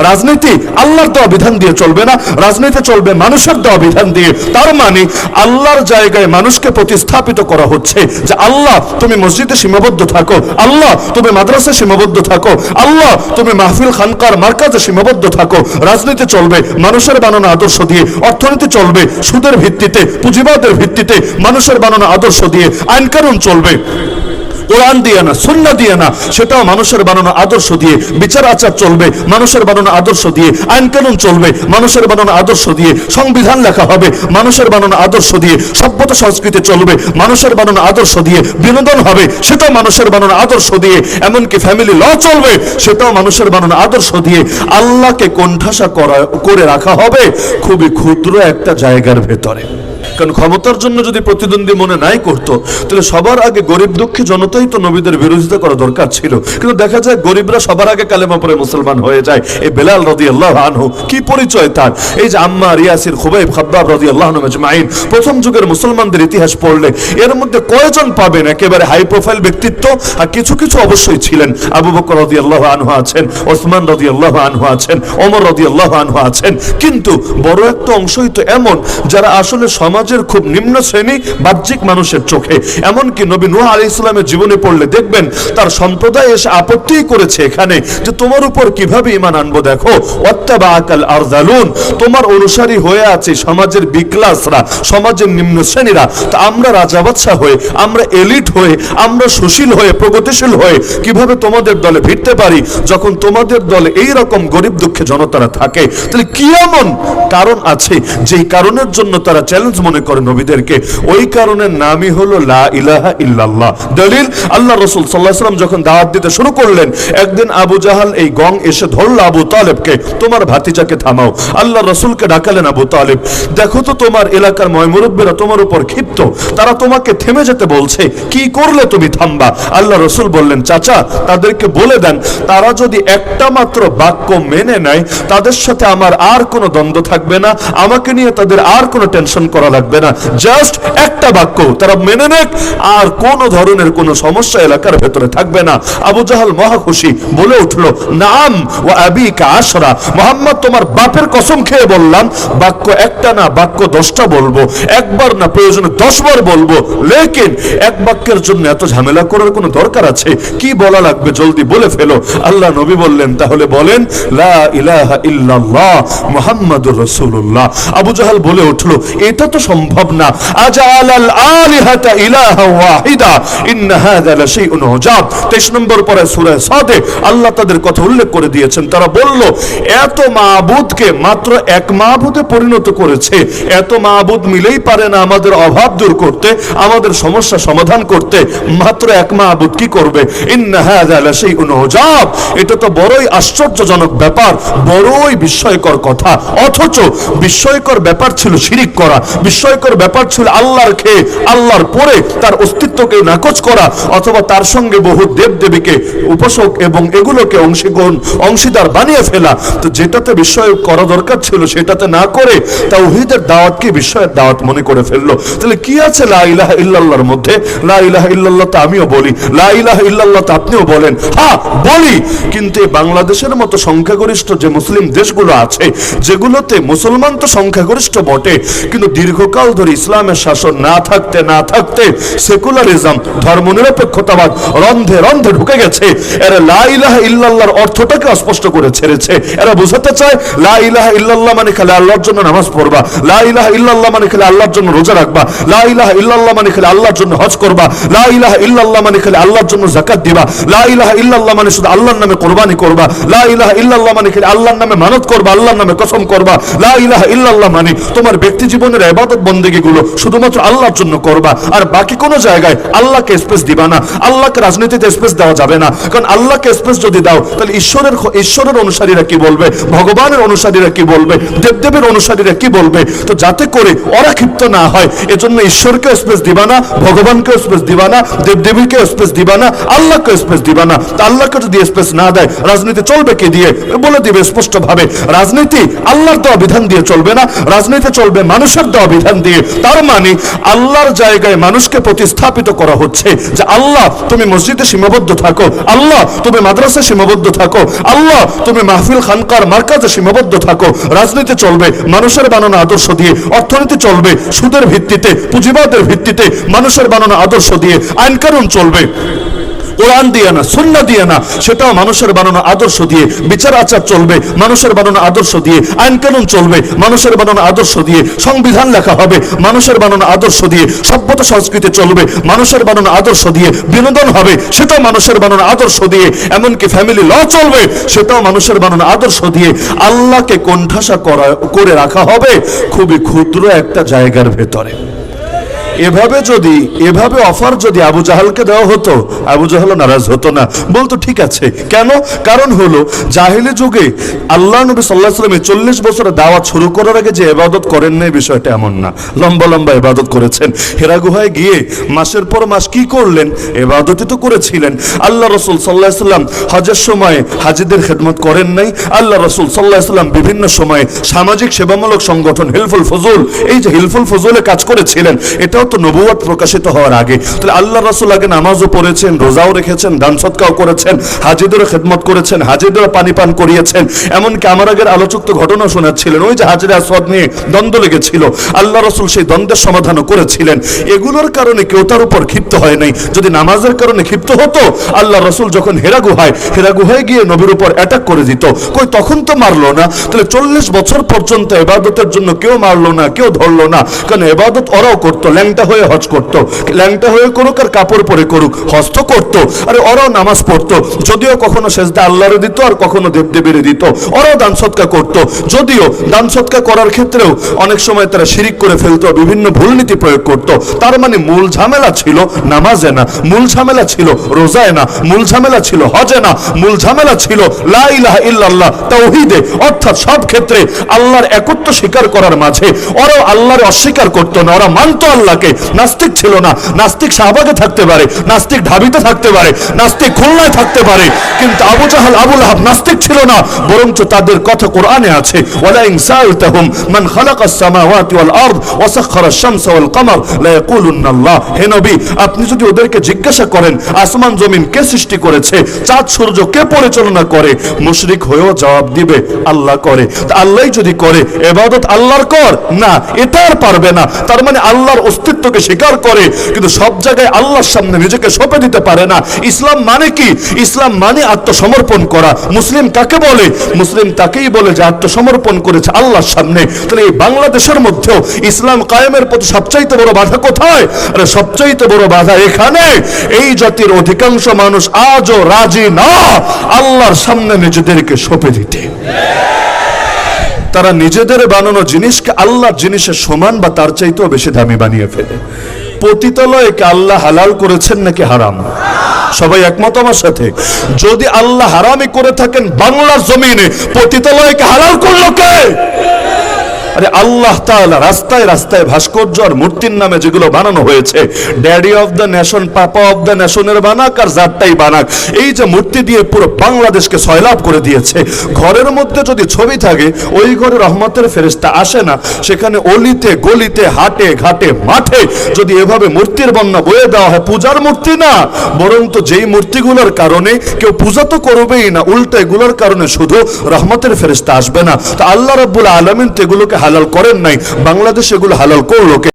রাজনীতি আল্লাহর দেওয়া বিধান দিয়ে চলবে না, রাজনীতি চলবে মানুষের দেওয়া বিধান দিয়ে। তার মানে আল্লাহর জায়গায় মানুষকে প্রতিস্থাপিত করা হচ্ছে যে আল্লাহ তুমি মসজিদে সীমাবদ্ধ থাকো, আল্লাহ তুমি মাদ্রাসায় সীমাবদ্ধ থাকো, আল্লাহ তুমি মাহফিল খানকার মার্কাজে সীমাবদ্ধ থাকো। রাজনীতি চলবে মানুষের বানানো আদর্শ দিয়ে, অর্থনীতি চলবে সুদের ভিত্তিতে, পুঁজিবাদের ভিত্তিতে, মানুষের বানানো আদর্শ দিয়ে। আইন কানুন চলবে কোরআন দিয়ে না, সুন্নাহ দিয়ে না, সেটাও মানুষের বানানো আদর্শ দিয়ে। বিচার আচার চলবে মানুষের বানানো আদর্শ দিয়ে, আইন কানুন চলবে মানুষের বানানো আদর্শ দিয়ে, সংবিধান লেখা হবে মানুষের বানানো আদর্শ দিয়ে, সভ্যতা সংস্কৃতি চলবে মানুষের বানানো আদর্শ দিয়ে, বিনোদন হবে সেটাও মানুষের বানানো আদর্শ দিয়ে, এমনকি ফ্যামিলি ল চলবে সেটাও মানুষের বানানো আদর্শ দিয়ে। আল্লাহকে কোণঠাসা করে রাখা হবে খুবই ক্ষুদ্র একটা জায়গার ভেতরে। কারণ ক্ষমতার জন্য যদি প্রতিদ্বন্দ্বী মনে নাই করতো তাহলে সবার আগে গরিব দুঃখী জনতাই তো নবীদের বিরোধিতা করা দরকার ছিল। কিন্তু দেখা যায় গরিবরা সবার আগে কালেমা পড়ে মুসলমান হয়ে যায়। এই বেলাল রাদিয়াল্লাহু আনহু কি পরিচয় তার! এই যে আম্মার, ইয়াসির, খুবাইব, খাব্বাব রাদিয়াল্লাহু আনহুম আজমাইন, প্রথম যুগের মুসলমানদের ইতিহাস পড়লে এর মধ্যে কয়জন পাবেন একেবারে হাই প্রোফাইল ব্যক্তিত্ব? আর কিছু কিছু অবশ্যই ছিলেন। আবু বকর রাদিয়াল্লাহু আনহু আছেন, ওসমান রাদিয়াল্লাহু আনহু আছেন, ওমর রাদিয়াল্লাহু আনহু আছেন। কিন্তু বড় একটা অংশই তো এমন যারা আসলে সমাজের খুব নিম্ন শ্রেণী বাহ্যিক মানুষের চোখে। এমনকি নবী নূহ আলাইহিস সালামের জীবনে পড়লে দেখবেন তার সম্প্রদায় এসে আপত্তি করেছে এখানে যে তোমার উপর কিভাবে ঈমান আনবো। দেখো, ওয়াত্তাবাআকাল আরযালুন, তোমার অনুসারী হয়ে আছে সমাজের বিক্লাসরা, সমাজের নিম্ন শ্রেণীরা। তা আমরা রাজা বাদশা হয়ে, আমরা এলিট হয়ে, আমরা সুশীল হয়ে, প্রগতিশীল হয়ে কিভাবে তোমাদের দলে ভিড়তে পারি যখন তোমাদের দলে এই রকম গরিব দুঃখী জনতারা থাকে? তাহলে কি এমন কারণ আছে যেই কারণের জন্য তারা চ্যালেঞ্জ মনে করে নবীদেরকে? ওই কারণের নামই হলো লা ইলাহা ইল্লাল্লাহ। দলিল, আল্লাহ রাসূল সাল্লাল্লাহু আলাইহি ওয়াসাল্লাম যখন দাওয়াত দিতে শুরু করলেন, একদিন আবু জাহাল এই গং এসে ধরল আবু তালেবকে, তোমার ভাতিজাকে থামাও। আল্লাহ রাসূলকে ডাকালেন, আবু তালেব দেখো তো তোমার এলাকার ময়মুরব্বীরা তোমার উপর ক্ষিপ্ত, তারা তোমাকে থেমে যেতে বলছে, কি করলে তুমি থামবা? আল্লাহ রাসূল বললেন, চাচা তাদেরকে বলে দেন তারা যদি একটা মাত্র বাক্য মেনে নেয় তাদের সাথে আমার আর কোনো দ্বন্দ্ব থাকবে না, আমাকে নিয়ে তাদের আর কোনো টেনশন করা লাগবে না। জাস্ট একটা বাক্য তারা মেনে নেক, আর কোন ধরনের কোন সমস্যা এলাকার ভেতরে থাকবে না। আবু জাহাল মহা খুশি, বলে উঠলো, নাম ওয়া আবিকা আশরা, মুহাম্মদ তোমার বাপের কসম খেয়ে বললাম, বাক্য একটা না, বাক্য 10টা বলবো, একবার না, প্রয়োজনে 10 বার বলবো। লেকিন এক বাক্যের জন্য এত ঝামেলা করার কোনো দরকার আছে? কি বলা লাগবে জলদি বলে ফেলো। আল্লাহ নবী বললেন, তাহলে বলেন লা ইলাহা ইল্লাল্লাহ মুহাম্মাদুর রাসূলুল্লাহ। আবু জাহাল বলে উঠলো, এটা তো সম্ভব না। আজালাল আলিহাতা ইলাহা ওয়াহিদা ইন্না হাযা লাশাইউন উজাব। 23 নম্বর পরে সূরা সাদে আল্লাহ তাদের কথা উল্লেখ করে দিয়েছেন। তারা বলল, এত মাবুদকে মাত্র এক মাবুদে পরিণত করেছে, এত মাবুদ মিলেই পারে না আমাদের অভাব দূর করতে, আমাদের সমস্যা সমাধান করতে, মাত্র এক মাবুদ কি করবে? ইন্না হাযা লাশাইউন উজাব, এটা তো বড়ই আশ্চর্যজনক ব্যাপার, বড়ই বিস্ময়কর কথা। অথচ বিস্ময়কর ব্যাপার ছিল শিরিক করা, বিস্ময়কর ব্যাপার ছিল আল্লাহর খেয়ে আল্লাহর পরে তার অস্তিত্বকে নাকচ করা, অথবা তার সঙ্গে বহু দেব দেবীকে উপাসক এবং এগুলোকে অংশীদার বানিয়ে ফেলা। তো যেটাতে বিস্ময় করা দরকার ছিল সেটাতে না করে তাওহীদের দাওয়াতকে বিস্ময়ের দাওয়াত মনে করে ফেললো। তাহলে কি আছে লা ইলাহা ইল্লাল্লাহর মধ্যে? লা ইলাহা ইল্লাল্লাহ তো আমিও বলি, লা ইলাহা ইল্লাল্লাহ তো আপনিও বলেন, হ্যাঁ বলি, কিন্তু বাংলাদেশের মতো সংখ্যাগরিষ্ঠ যে মুসলিম দেশগুলো আছে, যেগুলোতে মুসলমান তো সংখ্যাগরিষ্ঠ বটে, কিন্তু দীর্ঘকাল ধরে ইসলামের শাসন না থাকতে সেকুলারিজম, ধর্মনিরপেক্ষতাবাদ রন্ধে রন্ধে ঢুকে গেছে। এরা লা ইলাহা ইল্লাল্লাহর অর্থটাকে অস্পষ্ট করে ছেড়েছে। এরা বোঝাতে চায় লা ইলাহা ইল্লাল্লাহ মানে খালি আল্লাহর জন্য নামাজ পড়বা, লা ইলাহা ইল্লাল্লাহ মানে খালি আল্লাহর জন্য রোজা রাখবা, লা ইলাহা ইল্লাল্লাহ মানে খালি আল্লাহর জন্য হজ করবা, লা ইলাহা ইল্লাল্লাহ মানে খালি আল্লাহর জন্য যাকাত দিবা, লা ইলাহা ইল্লাল্লাহ মানে শুধু আল্লাহর নামে কুরবানি করবা, লা ইলাহা ইল্লাল্লাহ মানে খালি আল্লাহর নামে মানত করবা, আল্লাহর নামে কসম করবা, লা ইলাহা ইল্লাল্লাহ মানে তোমার ব্যক্তি জীবনের ইবাদত বন্দেগী গুলো শুধুমাত্র আল্লাহর জন্য করবা, আর বাকি কোন জায়গায় আল্লাহকে স্পেস দিবা না। আল্লাহকে রাজনীতিতে স্পেস দেওয়া যাবে না, কারণ আল্লাহকে স্পেস যদি দাও তাহলে ঈশ্বরের অনুসারীরা কি বলবে, ভগবানের অনুসারীরা কি বলবে, দেবদেবের অনুসারীরা কি বলবে? তো যাতে করে ওরা ক্ষিপ্ত না হয় এজন্য ঈশ্বরকে স্পেস দিবা না, ভগবানকে স্পেস দিবা না, দেবদেবীকে স্পেস দিবা না, আল্লাহকে স্পেস দিবা না। তা আল্লাহকে যদি স্পেস না দেয় রাজনীতি চলবে কি দিয়ে? বলে দিবে স্পষ্ট ভাবে, রাজনীতি আল্লাহর দেওয়া বিধান দিয়ে চলবে না, রাজনীতি চলবে মানুষের দেওয়া বিধান বিধান দিয়ে। তার মানে আল্লাহর জায়গায় মানুষকে প্রতিস্থাপিত করা হচ্ছে যে আল্লাহ তুমি মসজিদে সীমাবদ্ধ থাকো, আল্লাহ তুমি মাদ্রাসায় সীমাবদ্ধ থাকো, আল্লাহ তুমি মাহফিল খানকার মার্কাজে সীমাবদ্ধ থাকো। রাজনীতি চলবে মানুষের বানানো আদর্শ দিয়ে, অর্থনীতি চলবে সুদের ভিত্তিতে, পুঁজিবাদের ভিত্তিতে, মানুষের বানানো আদর্শ দিয়ে, আইন কানুন চলবে কোরআন দিয়ে না, সুন্নাহ দিয়ে না, সেটাও মানুষের বানানো আদর্শ দিয়ে। বিচার আচার চলবে মানুষের বানানো আদর্শ দিয়ে, আইন কানুন চলবে মানুষের বানানো আদর্শ দিয়ে, সংবিধান লেখা হবে মানুষের বানানো আদর্শ দিয়ে, সভ্যতা সংস্কৃতি চলবে মানুষের বানানো আদর্শ দিয়ে, বিনোদন হবে সেটাও মানুষের বানানো আদর্শ দিয়ে, এমনকি ফ্যামিলি ল চলবে সেটাও মানুষের বানানো আদর্শ দিয়ে। আল্লাহকে কোণঠাসা করে রাখা হবে খুবই ক্ষুদ্র একটা জায়গার ভেতরে। এভাবে অফার যদি আবু জাহালকে দেওয়া হতো, আবু জাহাল নারাজ হতো না, বলতো ঠিক আছে। কেন? কারণ হলো জাহেলি যুগে আল্লাহ নবী সাল্লাল্লাহু আলাইহি ওয়াসাল্লাম 40 বছরের দাওয়াত শুরু করার আগে যে ইবাদত করেন নাই বিষয়টা এমন না, লম্বা লম্বা ইবাদত করেছেন। হেরা গুহায় গিয়ে মাসের পর মাস কি করলেন? ইবাদতই তো করেছিলেন। আল্লাহ রাসূল সাল্লাল্লাহু আলাইহি ওয়াসাল্লাম হজের সময় হাজীদের খেদমত করেন নাই। আল্লাহ রাসূল সাল্লাল্লাহু আলাইহি ওয়াসাল্লাম বিভিন্ন সময়ে সামাজিক সেবামূলক সংগঠন হিলফুল ফজুল, এই যে হিলফুল ফজুলে কাজ করেছিলেন, এটাও তো নবুয়ত প্রকাশিত হওয়ার আগে। তাহলে আল্লাহ রাসূল আগে নামাজও পড়েছেন, রোজাও রেখেছেন, দান সদকাও করেছেন, হাজীদের খেদমত করেছেন, হাজীদের পানি পান করিয়েছেন। এমনকি আমার আগের আলোচক তো ঘটনা শোনাচ্ছিলেন, ওই যে হাজরে আসওয়াদ নিয়ে দ্বন্দ্ব লেগেছিল, আল্লাহ রাসূল সেই দ্বন্দ্বের সমাধানও করেছিলেন। এগুলোর কারণে কেউ তার উপর ক্ষিপ্ত হয় নাই। যদি নামাজের কারণে ক্ষিপ্ত হতো, আল্লাহ রাসূল যখন হেরা গুহায় গিয়ে নবীর উপর অ্যাটাক করে দিত, কই তখন তো মারলো না। তাহলে 40 বছর পর্যন্ত ইবাদতের জন্য কেউ মারলো না, কেউ ধরলো না, কারণ ইবাদত ওরাও করতো। ল্যাংটা হয়ে হজ করতো, ল্যাংটা হয়ে করুক আর কাপড় পরে করুক, হজ তো করতো। আরে ওরাও নামাজ পড়তো, যদিও কখনো সেজদা আল্লাহরে দিত আর কখনো দেবদেবীরে দিত। ওরাও দান সদকা করতো, যদিও দান সদকা করার ক্ষেত্রেও অনেক সময় তারা শিরিক করে ফেলতো, বিভিন্ন ভুল নীতি প্রয়োগ করতো। তার মানে মূল ঝামেলা ছিল নামাজে না, মূল ঝামেলা ছিল রোজায় না, মূল ঝামেলা ছিল হজে না, মূল ঝামেলা ছিল লা ইলাহা ইল্লাল্লাহ তাওহীদে, অর্থাৎ সব ক্ষেত্রে আল্লাহর একত্ব স্বীকার করার মাঝে। ওরাও আল্লাহরে অস্বীকার করতো না, ওরা মানতো আল্লাহকে। নাস্তিক ছিল না, নাস্তিক শাহবাগে থাকতে পারে, নাস্তিক ঢাবিতে থাকতে পারে, নাস্তিক খুলনায় থাকতে পারে, কিন্তু আবু জাহাল আবু লাহাব নাস্তিক ছিল না, বরঞ্চ তাদের কথা কোরআনে আছে, ওয়ালা ইন সাআলতাহুম মান খালাকাস সামাওয়াতি ওয়াল আরদ ওয়া সাখখারাশ শামসা ওয়াল কমার লা ইয়াকুলুন্না আল্লাহ। হে নবী, আপনি যদি ওদেরকে জিজ্ঞাসা করেন আসমান জমিন কে সৃষ্টি করেছে, চাঁদ সূর্য কে পরিচালনা করে, মুশরিক হয়েও জবাব দিবে আল্লাহ করে। তা আল্লাহই যদি করে, ইবাদত আল্লাহর কর না, এটা আর পারবে না। তার মানে আল্লাহর অস্তিত্বকে স্বীকার করে, কিন্তু সব জায়গায় আল্লাহর সামনে নিজেকে সঁপে দিতে পারে না। ইসলাম মানে কি? ইসলাম মানে আত্মসমর্পণ করা। মুসলিম কাকে বলে? মুসলিম তাকেই বলে যে আত্মসমর্পণ করেছে আল্লাহর সামনে। তাহলে এই বাংলাদেশের মধ্যেও ইসলাম কায়েমের প্রতি সবচাইতে বড় বাধা কোথায়? আরে সবচাইতে বড় বাধা এখানে, এই জাতির অধিকাংশ মানুষ আজও রাজি না আল্লাহর সামনে নিজেদেরকে সঁপে দিতে। তারা নিজেদের বানানো জিনিসকে আল্লাহর জিনিসের সমান বা তার চাইতেও বেশি দামি বানিয়ে ফেলে। পতিতালয়কে আল্লাহ হালাল করেছেন নাকি হারাম? সবাই একমত আমার সাথে? যদি আল্লাহ হারামই করে থাকেন, বাংলার জমিনে পতিতালয়কে হালাল করলো কে? আরে আল্লাহ তাআলা রাস্তায় রাস্তায় ভাস্কর্য আর মূর্তির নামে যেগুলো বানানো হয়েছে, daddy of the nation, papa of the নেশনের বানাক আর জাতটাই বানাক, এই যে মূর্তি দিয়ে পুরো বাংলাদেশকে সয়লাভ করে দিয়েছে। ঘরের মধ্যে যদি ছবি থাকে, ওই ঘরে রহমতের ফেরেশতা আসে না। সেখানে অলিতে গলিতে হাটে ঘাটে মাঠে যদি এভাবে মূর্তির বন্যা বয়ে দেওয়া হয়, পূজার মূর্তি না, বরং তো যেই মূর্তিগুলোর কারণে কেউ পূজা তো করবেই না, উল্টা এগুলোর কারণে শুধু রহমতের ফেরেশতা আসবে না। তো আল্লাহ রাব্বুল আলামিন তো এগুলোকে হালাল করেন নাই, বাংলাদেশ এগুলো হালাল করলো কে?